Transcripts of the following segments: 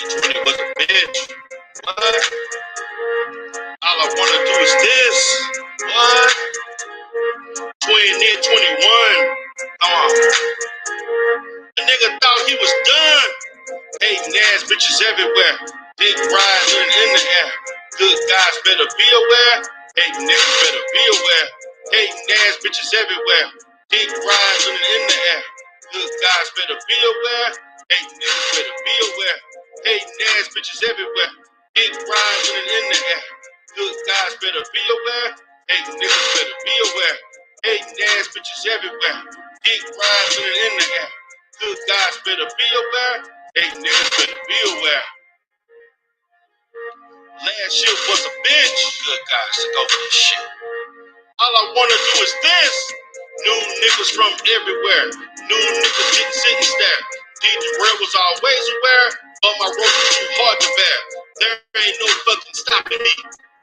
2020 was a bitch. What? All I wanna do is this. What? 2021. Come on. The nigga thought he was done. Hating ass bitches everywhere. Dick riding in the air. Good guys better be aware. Hating niggas better be aware. Hating ass bitches everywhere. Dick riding in the air. Good guys better be aware. Hating niggas better be aware. Hating ass bitches everywhere. Dick riding in the air. Good guys better be aware. Hating niggas better be aware. Hating ass bitches everywhere. Dick riding in the air. Good guys better be aware. Hating niggas better be aware. Last year was a bitch. Good guys to go for this shit. All I wanna do is this. New niggas from everywhere. New niggas getting sit and stare. DJ Red was always aware, but my rope was too hard to bear. There ain't no fucking stopping me.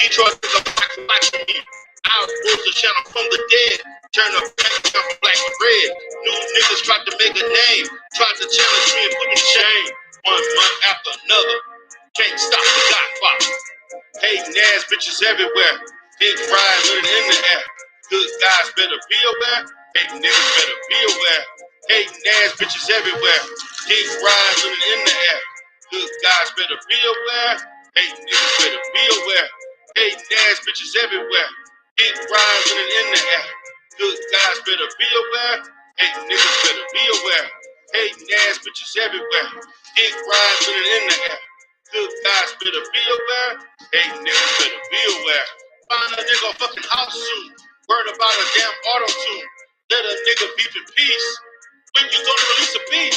Detroit is a watching me. I rose the channel from the dead. Turn up from black to red. New niggas tried to make a name. Tried to challenge me and put me in shame. 1 month after another. Can't stop the Godfather. Hating ass bitches everywhere. Big fries living in the air. Good guys better be aware. Hating niggas better be aware. Hating ass bitches everywhere. Big fries living in the air. Good guys better be aware. Hating niggas better be aware. Hating ass bitches everywhere. Big fries living in the air. Good guys better be aware. Hating niggas better be aware. Hating ass bitches everywhere. Big fries living in the air. Good guys better be aware. Hating niggas better be aware. Find a nigga fucking house soon. Word about a damn auto tune. Let a nigga beef in peace. When you gonna release a beat?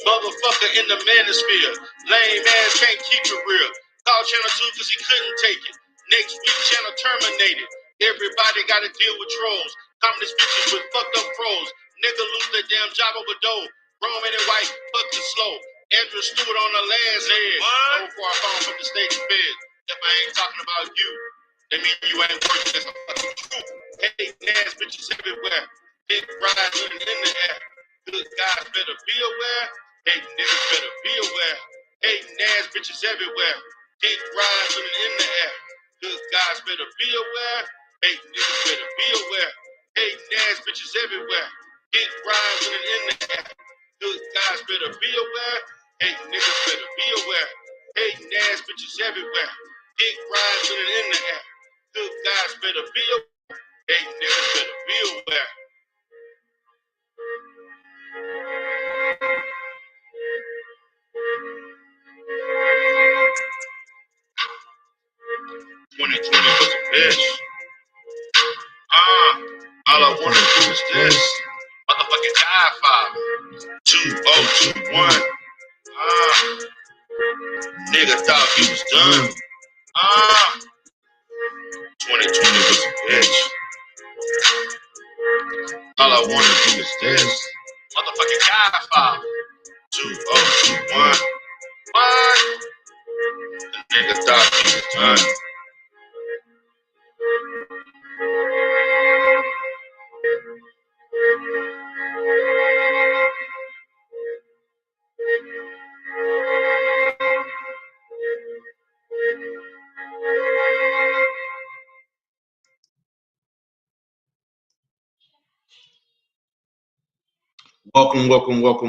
Motherfucker in the manosphere. Lame ass can't keep it real. Call channel 2 cause he couldn't take it. Next week channel terminated. Everybody gotta deal with trolls. Communist bitches with fucked up froze. Nigga lose their damn job over dough. Roman and white, fucking slow. Andrew Stewart on the land's head. So before I phone from the state bed. If I ain't talking about you, that mean you ain't working. That's a fucking truth. Hey, ass bitches everywhere. Big rides in the air. Good guys better be aware. Hey, niggas better be aware. Hey, ass bitches everywhere. Big rides in the air. Good guys better be aware. Hey, niggas better be aware. Hey, ass bitches everywhere. Big rides in the air. Good guys better be aware. Hey, niggas better be aware. Hey, ass bitches everywhere. Big rides in the air. Good guys better be aware. Hey, niggas better be aware. '2020 was a bitch. All I wanna do is this. Motherfucking Godfather. 2021. Nigga thought he was done. 2020 was a bitch. All I wanna do is this. Motherfucking Godfather. 2021. What? The nigga thought he was done.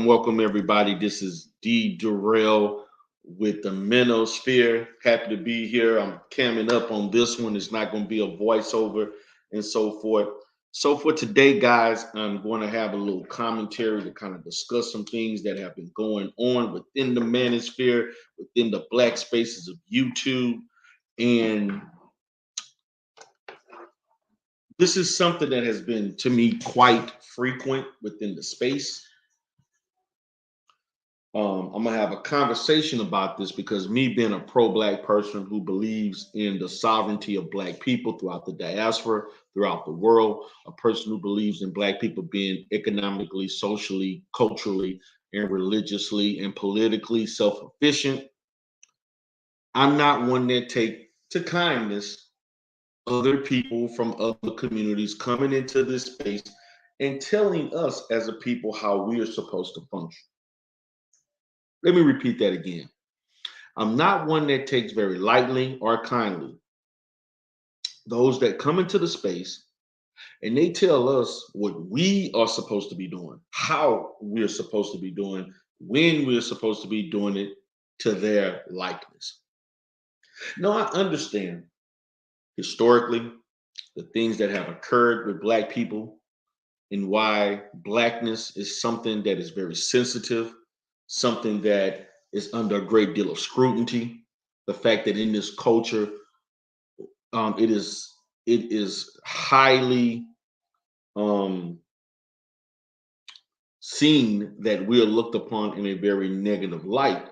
Welcome, everybody. This is D. Durrell with the Manosphere. Happy to be here. I'm camming up on this one. It's not going to be a voiceover and so forth. So for today, guys, I'm going to have a little commentary to kind of discuss some things that have been going on within the Manosphere, within the black spaces of YouTube. And this is something that has been, to me, quite frequent within the space. I'm gonna have a conversation about this because me being a pro-black person who believes in the sovereignty of black people throughout the diaspora, throughout the world, a person who believes in black people being economically, socially, culturally, and religiously and politically self-efficient, I'm not one that take to kindness other people from other communities coming into this space and telling us as a people how we are supposed to function. Let me repeat that again. I'm not one that takes very lightly or kindly those that come into the space and they tell us what we are supposed to be doing, how we're supposed to be doing, when we're supposed to be doing it to their likeness. Now, I understand historically the things that have occurred with Black people and why Blackness is something that is very sensitive, something that is under a great deal of scrutiny. The fact that in this culture, it is highly um, seen that we are looked upon in a very negative light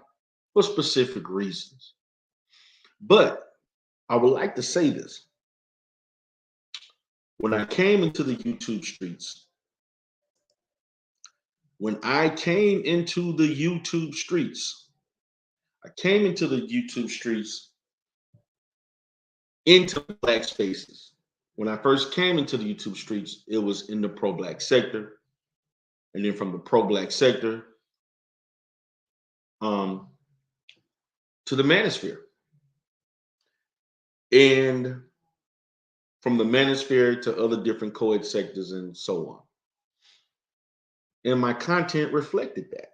for specific reasons. But I would like to say this. When I came into the YouTube streets, when I came into the YouTube streets, I came into the YouTube streets into Black spaces. When I first came into the YouTube streets, it was in the pro-Black sector. And then from the pro-Black sector to the manosphere. And from the manosphere to other different co-ed sectors and so on. And my content reflected that.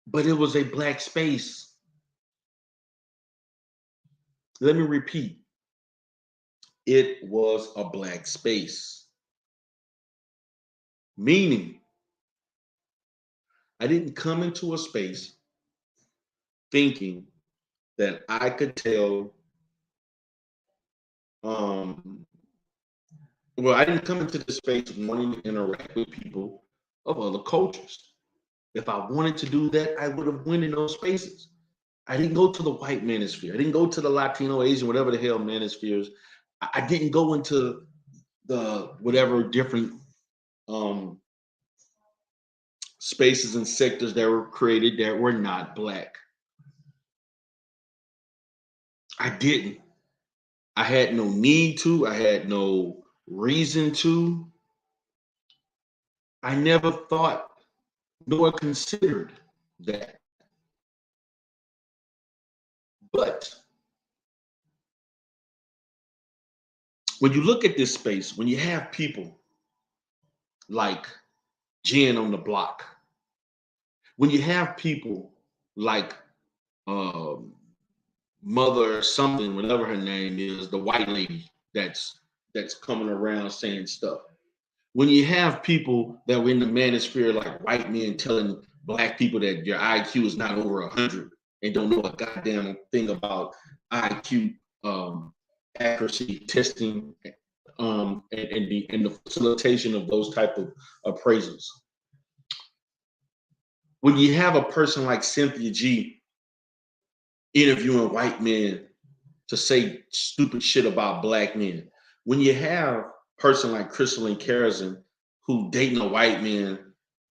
But it was a Black space. Let me repeat. It was a Black space. Meaning, I didn't come into a space thinking that I could tell, I didn't come into the space wanting to interact with people of other cultures. If I wanted to do that, I would have went in those spaces. I didn't go to the white manosphere. I didn't go to the Latino, Asian, whatever the hell manospheres. I didn't go into the whatever different spaces and sectors that were created that were not Black. I didn't. I had no need to. I had no reason to. I never thought nor considered that. But when you look at this space, when you have people like Jen on the block, when you have people like Mother or something, whatever her name is, the white lady that's coming around saying stuff. When you have people that were in the manosphere, like white men telling Black people that your IQ is not over 100 and don't know a goddamn thing about IQ accuracy testing and the facilitation of those type of appraisals. When you have a person like Cynthia G interviewing white men to say stupid shit about Black men, when you have a person like Crystalline Carrison who dating a white man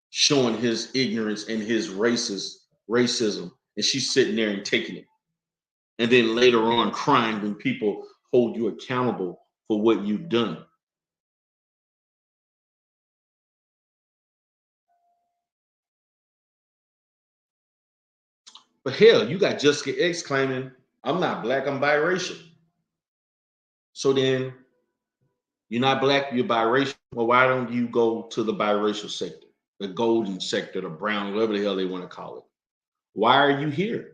showing his ignorance and his racism, and she's sitting there and taking it, and then later on crying when people hold you accountable for what you've done. But hell, you got Jessica X claiming, I'm not Black, I'm biracial. So then you're not Black, you're biracial. Well, why don't you go to the biracial sector, the golden sector, the brown, whatever the hell they want to call it? Why are you here?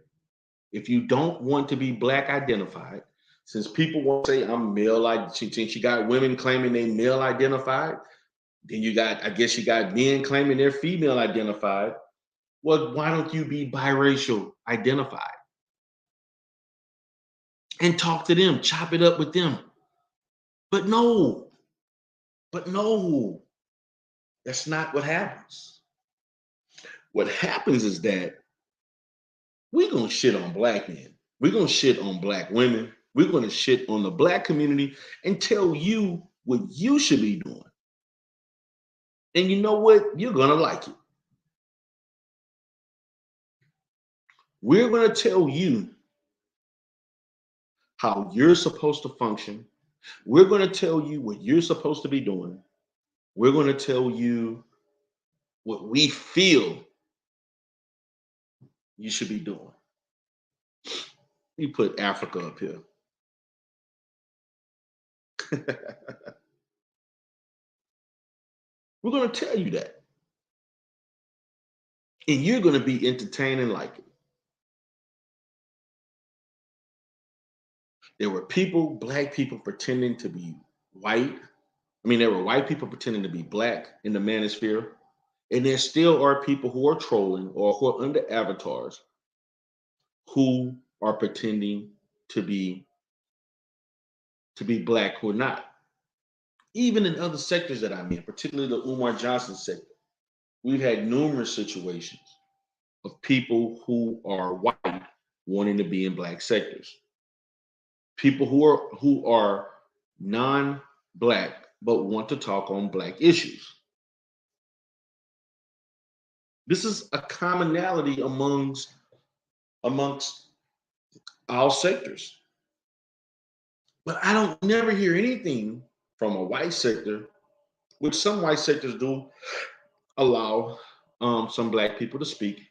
If you don't want to be Black identified, since people want to say I'm male, since you got women claiming they male identified, then you got, I guess you got men claiming they're female identified. Well, why don't you be biracial identified? And talk to them, chop it up with them. But no, that's not what happens. What happens is that we're going to shit on Black men. We're going to shit on Black women. We're going to shit on the Black community and tell you what you should be doing. And you know what? You're going to like it. We're going to tell you how you're supposed to function. We're going to tell you what you're supposed to be doing. We're going to tell you what we feel you should be doing. You put Africa up here. We're going to tell you that. And you're going to be entertaining like it. There were people, black people pretending to be white. I mean, there were white people pretending to be black in the manosphere. And there still are people who are trolling or who are under avatars who are pretending to be black who are not. Even in other sectors that I'm in, particularly the Umar Johnson sector, we've had numerous situations of people who are white wanting to be in black sectors. People who are non-black but want to talk on black issues. This is a commonality amongst all sectors. But I don't never hear anything from a white sector, which some white sectors do allow some black people to speak.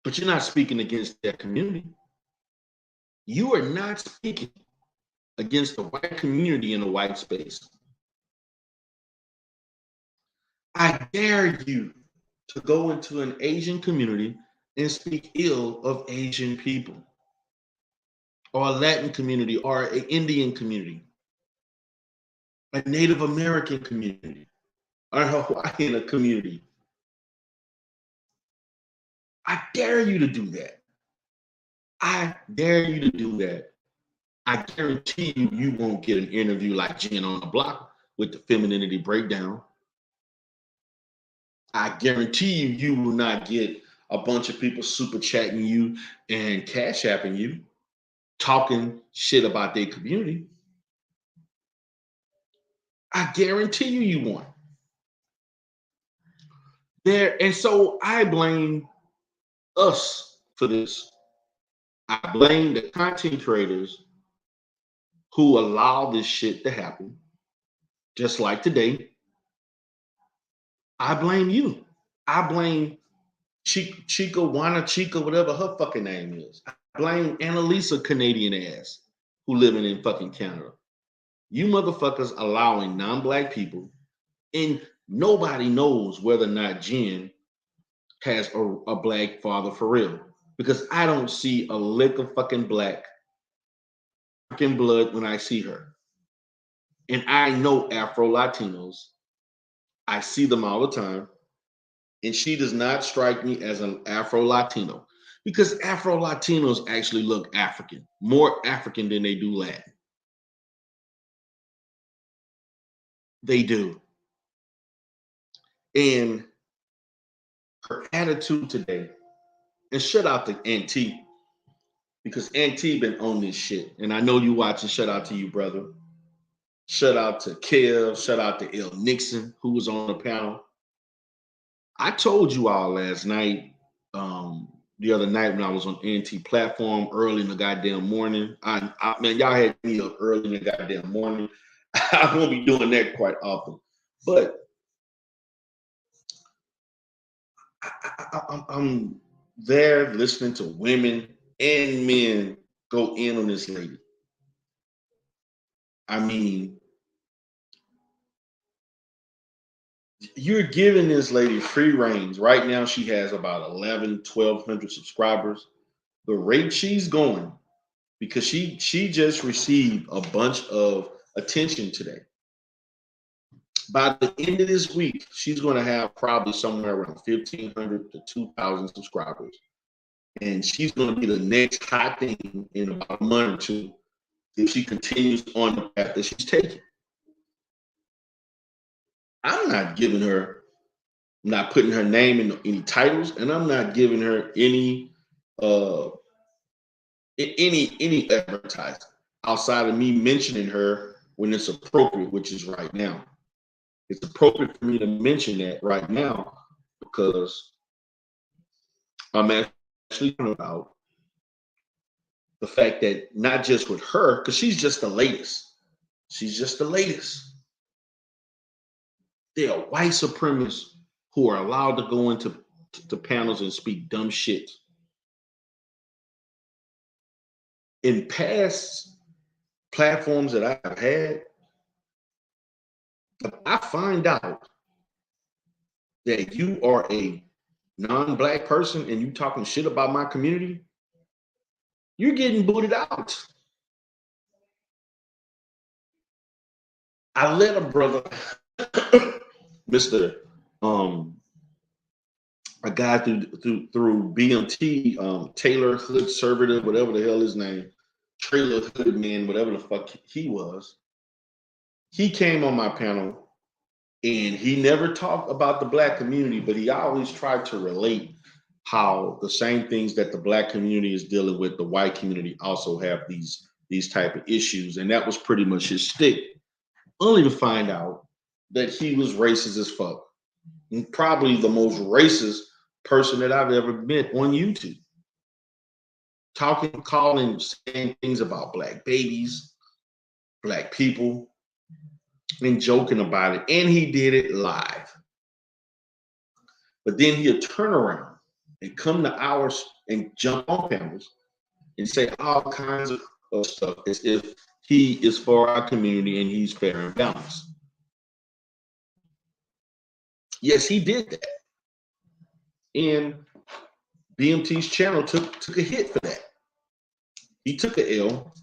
But you're not speaking against their community. You are not speaking against the white community in the white space. I dare you to go into an Asian community and speak ill of Asian people, or a Latin community, or an Indian community, a Native American community, or a Hawaiian community. I dare you to do that. I dare you to do that. I guarantee you won't get an interview like Jen on the Block with the Femininity Breakdown. I guarantee you will not get a bunch of people super chatting you and cash apping you, talking shit about their community. I guarantee you won't. And so I blame us for this. I blame the content creators who allow this shit to happen, just like today. I blame you. I blame Chica, whatever her fucking name is. I blame Annalisa, Canadian ass, who living in fucking Canada. You motherfuckers allowing non-black people, and nobody knows whether or not Jen has a black father for real. Because I don't see a lick of fucking black fucking blood when I see her. And I know Afro-Latinos. I see them all the time. And she does not strike me as an Afro-Latino, because Afro-Latinos actually look African, more African than they do Latin. They do. And her attitude today, and shout out to Auntie, because Auntie been on this shit. And I know you watching. Shout out to you, brother. Shout out to Kev. Shout out to El Nixon, who was on the panel. I told you all last night, the other night when I was on Auntie platform early in the goddamn morning. Man, y'all had me up early in the goddamn morning. I won't be doing that quite often, but I'm there listening to women and men go in on this lady. I mean, you're giving this lady free reins. Right now, she has about 1,200 subscribers. The rate she's going, because she just received a bunch of attention today. By the end of this week, she's going to have probably somewhere around 1,500 to 2,000 subscribers. And she's going to be the next hot thing in about a month or two if she continues on the path that she's taking. I'm not giving her, I'm not putting her name in any titles, and I'm not giving her any advertising outside of me mentioning her when it's appropriate, which is right now. It's appropriate for me to mention that right now because I'm actually talking about the fact that not just with her, because she's just the latest. She's just the latest. There are white supremacists who are allowed to go into to panels and speak dumb shit. In past platforms that I've had, if I find out that you are a non-black person and you talking shit about my community, you're getting booted out. I let a brother, Mr. A guy through BMT, Taylor Hood Servative, whatever the hell his name, Trailer Hood Man, whatever the fuck he was. He came on my panel and he never talked about the black community, but he always tried to relate how the same things that the black community is dealing with, the white community also have these type of issues. And that was pretty much his stick, only to find out that he was racist as fuck. And probably the most racist person that I've ever met on YouTube. Talking, calling, saying things about black babies, black people, and joking about it. And he did it live. But then he'll turn around and come to ours and jump on panels and say all kinds of stuff as if he is for our community and he's fair and balanced. Yes, he did that. And BMT's channel took a hit for that. He took an L.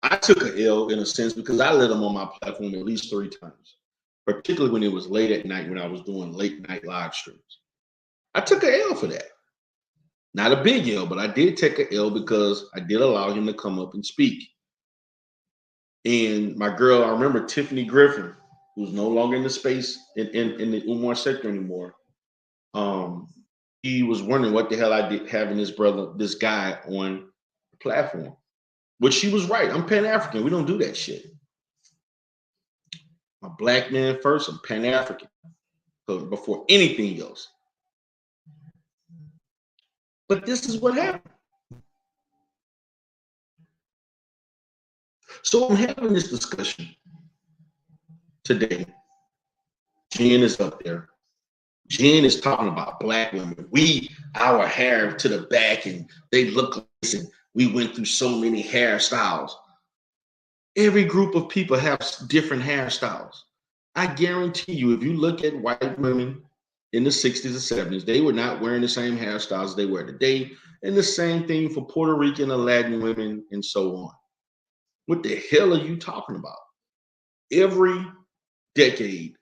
I took an L in a sense because I let him on my platform at least 3 times, particularly when it was late at night when I was doing late night live streams. I took an L for that. Not a big L, but I did take an L because I did allow him to come up and speak. And my girl, I remember Tiffany Griffin, who's no longer in the space in the Umar sector anymore. He was wondering what the hell I did having this guy on the platform, which she was right. I'm Pan-African. We don't do that shit. I'm a black man first. I'm Pan-African before anything else. But this is what happened. So I'm having this discussion today. Jen is up there. Jen is talking about black women. Our hair to the back and they look like this, and we went through so many hairstyles. Every group of people have different hairstyles. I guarantee you, if you look at white women in the 60s and 70s, they were not wearing the same hairstyles as they wear today. And the same thing for Puerto Rican and Latin women and so on. What the hell are you talking about? Every decade,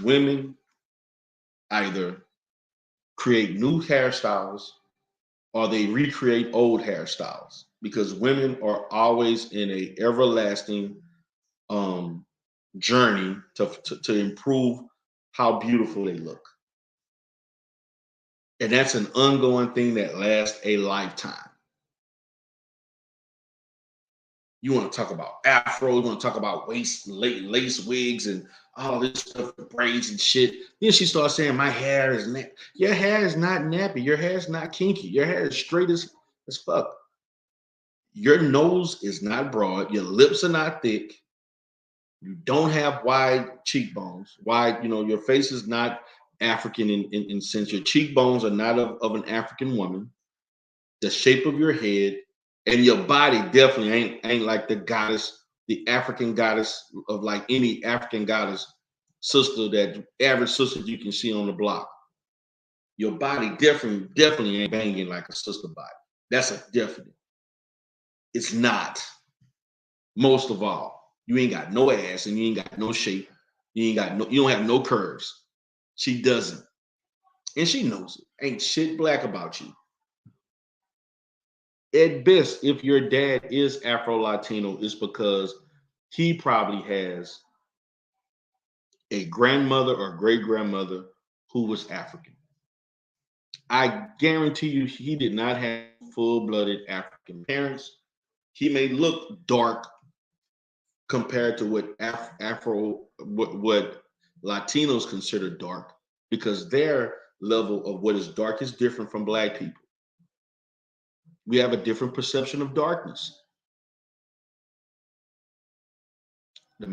women either create new hairstyles or they recreate old hairstyles, because women are always in a everlasting journey to improve how beautiful they look. And that's an ongoing thing that lasts a lifetime. You want to talk about afro, you want to talk about lace wigs and all this stuff, braids and shit. Then she starts saying, my hair is nappy. Your hair is not nappy. Your hair is not kinky. Your hair is straight as fuck. Your nose is not broad. Your lips are not thick. You don't have wide cheekbones. Your face is not African in sense. Your cheekbones are not of an African woman. The shape of your head and your body definitely ain't like the goddess, the African goddess of like any African goddess sister, that average sister you can see on the block. Your body definitely ain't banging like a sister body. That's a definite. It's not. Most of all, you ain't got no ass and you ain't got no shape. You don't have no curves. She doesn't. And she knows it. Ain't shit black about you. At best, if your dad is Afro-Latino, it's because he probably has a grandmother or great-grandmother who was African. I guarantee you he did not have full-blooded African parents. He may look dark compared to what what Latinos consider dark, because their level of what is dark is different from black people. We have a different perception of darkness. This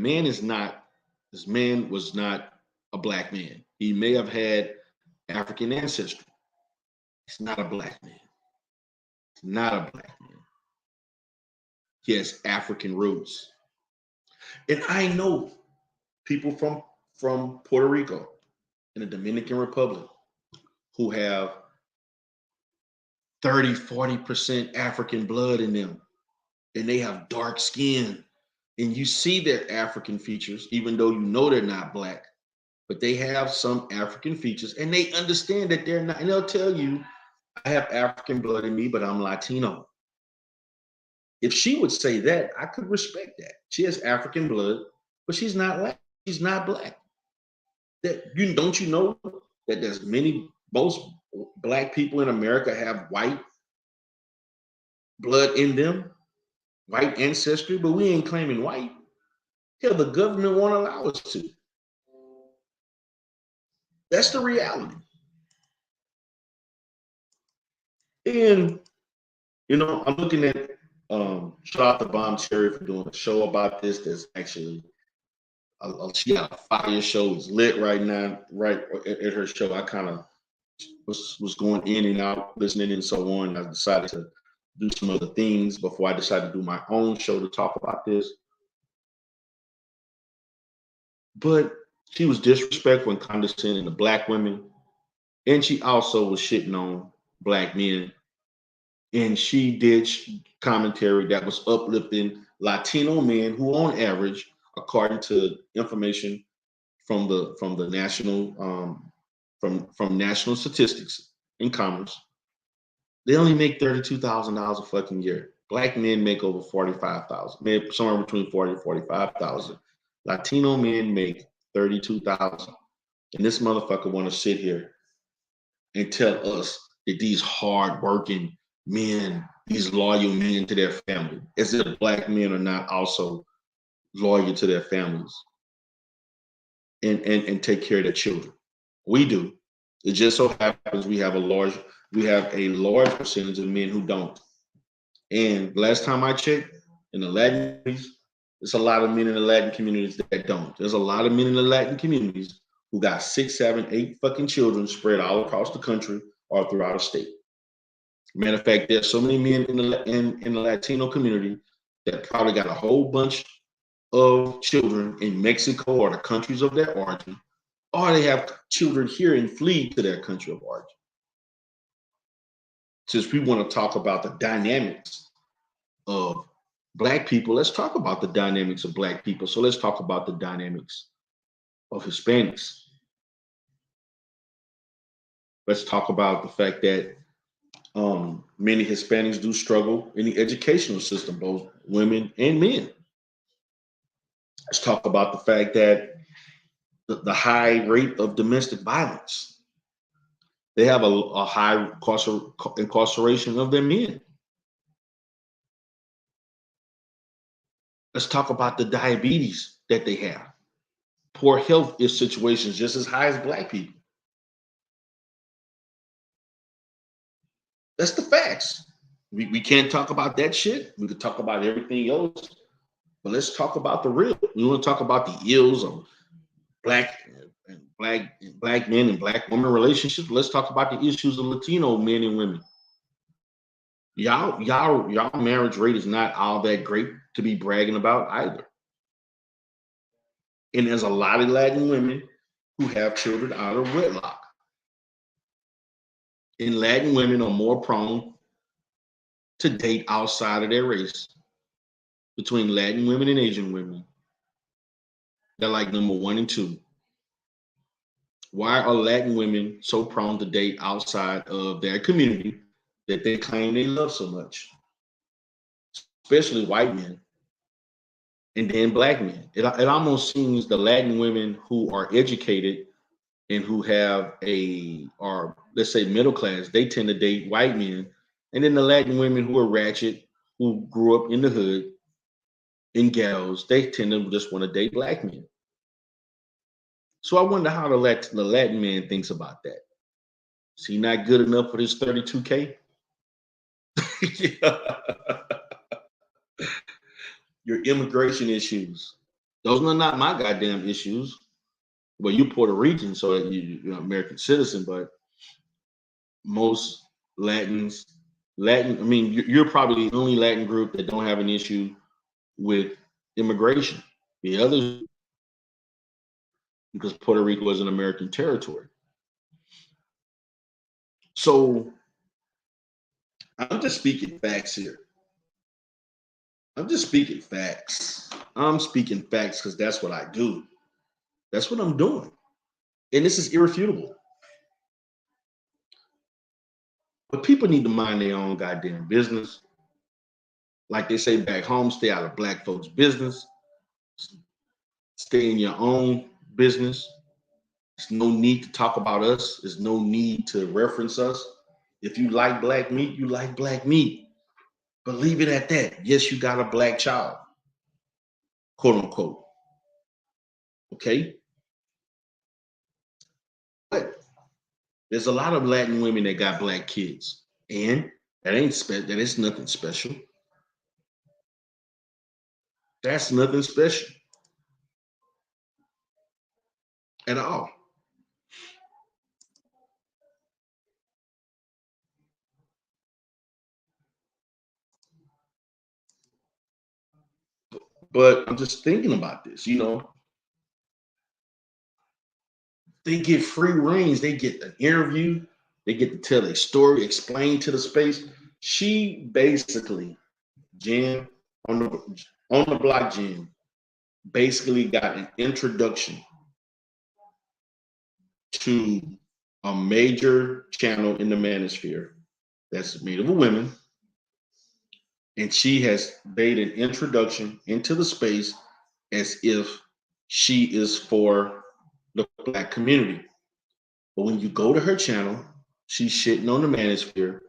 man was not a black man. He may have had African ancestry, He's not a black man. He's not a black man. He has African roots. And I know people from Puerto Rico and the Dominican Republic who have 30, 40% African blood in them. And they have dark skin. And you see their African features, even though you know they're not black. But they have some African features, and they understand that they're not. And they'll tell you, I have African blood in me, but I'm Latino. If she would say that, I could respect that. She has African blood, but she's not black. She's not black. Don't you know that there's most black people in America have white blood in them, white ancestry, but we ain't claiming white. Hell, the government won't allow us to. That's the reality. And, I'm looking at, shout out to Bomb Cherry for doing a show about this. That's actually, she got a fire show. It's lit right now, right at her show. I kind of was going in and out, listening and so on. I decided to do some other things before I decided to do my own show to talk about this. But she was disrespectful and condescending to black women. And she also was shitting on black men. And she did commentary that was uplifting Latino men who, on average, according to information from the national from national statistics and commerce, they only make $32,000 a fucking year. Black men make over $45,000, somewhere between $40,000 and $45,000. Latino men make $32,000, and this motherfucker want to sit here and tell us that these hardworking men, these loyal men to their family, as if black men are not also loyal to their families and take care of their children. We do. It just so happens we have a large percentage of men who don't. And last time I checked, in the Latin communities, there's a lot of men in the Latin communities that don't. There's a lot of men in the Latin communities who got 6, 7, 8 fucking children spread all across the country or throughout a state. Matter of fact, there's so many men in the Latino community that probably got a whole bunch of children in Mexico or the countries of their origin, or they have children here and flee to their country of origin. Since we want to talk about the dynamics of black people, let's talk about the dynamics of black people. So let's talk about the dynamics of Hispanics. Let's talk about the fact that many Hispanics do struggle in the educational system, both women and men. Let's talk about the fact that the high rate of domestic violence. They have a high incarceration of their men. Let's talk about the diabetes that they have. Poor health is situations just as high as black people. That's the facts. We can't talk about that shit. We could talk about everything else, but let's talk about the real. We want to talk about the ills of black men and black women relationships. Let's talk about the issues of Latino men and women. Y'all marriage rate is not all that great to be bragging about either. And there's a lot of Latin women who have children out of wedlock. And Latin women are more prone to date outside of their race. Between Latin women and Asian women, they're like number 1 and 2. Why are Latin women so prone to date outside of their community that they claim they love so much? Especially white men and then black men. It almost seems the Latin women who are educated and who have or let's say middle class, they tend to date white men. And then the Latin women who are ratchet, who grew up in the hood, in ghettos, they tend to just want to date black men. So I wonder how the Latin man thinks about that. Is he not good enough for his 32K? Your immigration issues. Those are not my goddamn issues. Well, you Puerto Rican, so you're an American citizen, but most Latins, Latin. I mean, you're probably the only Latin group that don't have an issue with immigration. The others, because Puerto Rico is an American territory. So I'm just speaking facts here. I'm just speaking facts. I'm speaking facts because that's what I do. That's what I'm doing. And this is irrefutable. But people need to mind their own goddamn business. Like they say back home, stay out of black folks' business. Stay in your own business. There's no need to talk about us. There's no need to reference us. If you like black meat, you like black meat. But leave it at that. Yes, you got a black child, quote unquote. Okay? But there's a lot of Latin women that got black kids. And that is nothing special. That's nothing special at all. But I'm just thinking about this, they get free reigns, they get an interview, they get to tell a story, explain to the space. She basically, Jen, on the block, Jen, basically got an introduction to a major channel in the manosphere that's made up of women. And she has made an introduction into the space as if she is for the black community. But when you go to her channel, she's shitting on the manosphere,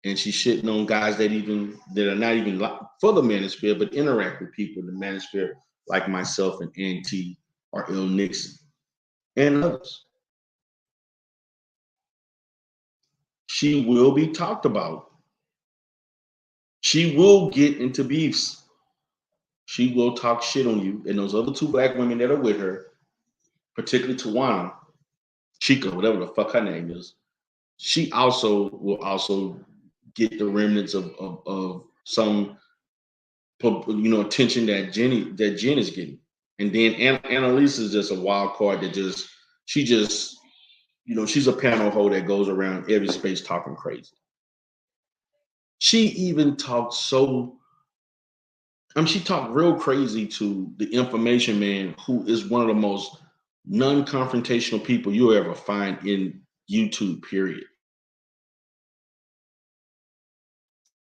and she's shitting on guys that are not even for the manosphere, but interact with people in the manosphere, like myself and Auntie or Il Nixon and others. She will be talked about. She will get into beefs. She will talk shit on you. And those other two black women that are with her, particularly Tawana, Chica, whatever the fuck her name is, she will also get the remnants of some attention that Jen is getting. And then Annalisa is just a wild card that she's a panel hoe that goes around every space talking crazy. She even talked she talked real crazy to the information man, who is one of the most non-confrontational people you'll ever find in YouTube, period.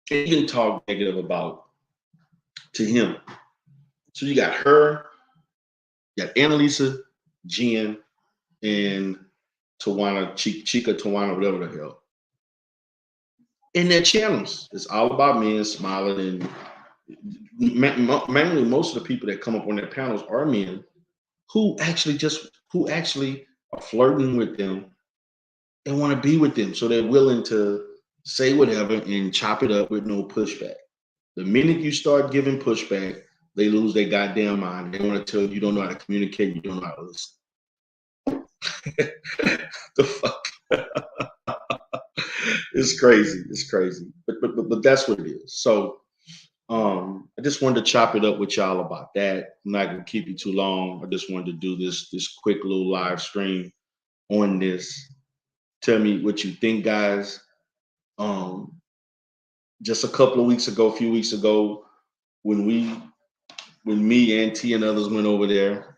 She even talk negative about to him. So you got her, you got Annalisa, Jen, and Tawana, Chica, Tawana, whatever the hell. In their channels, it's all about men smiling, and mainly most of the people that come up on their panels are men who actually are flirting with them and want to be with them. So they're willing to say whatever and chop it up with no pushback. The minute you start giving pushback, they lose their goddamn mind. They want to tell you don't know how to communicate, you don't know how to listen. The fuck? It's crazy. It's crazy. But that's what it is. So I just wanted to chop it up with y'all about that. I'm not gonna keep you too long. I just wanted to do this quick little live stream on this. Tell me what you think, guys. Just a few weeks ago, when me, Auntie, and others went over there,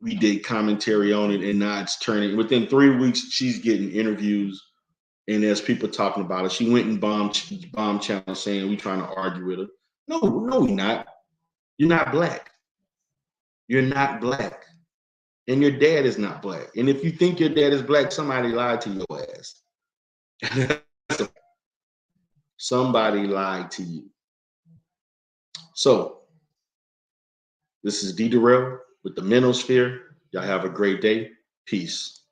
we did commentary on it, and now it's turning. Within 3 weeks, she's getting interviews, and there's people talking about it. She went and bomb channel saying we trying to argue with her. No, we're not. You're not black. You're not black. And your dad is not black. And if you think your dad is black, somebody lied to your ass. Somebody lied to you. So, this is D Darrell with the Manosphere. Y'all have a great day. Peace.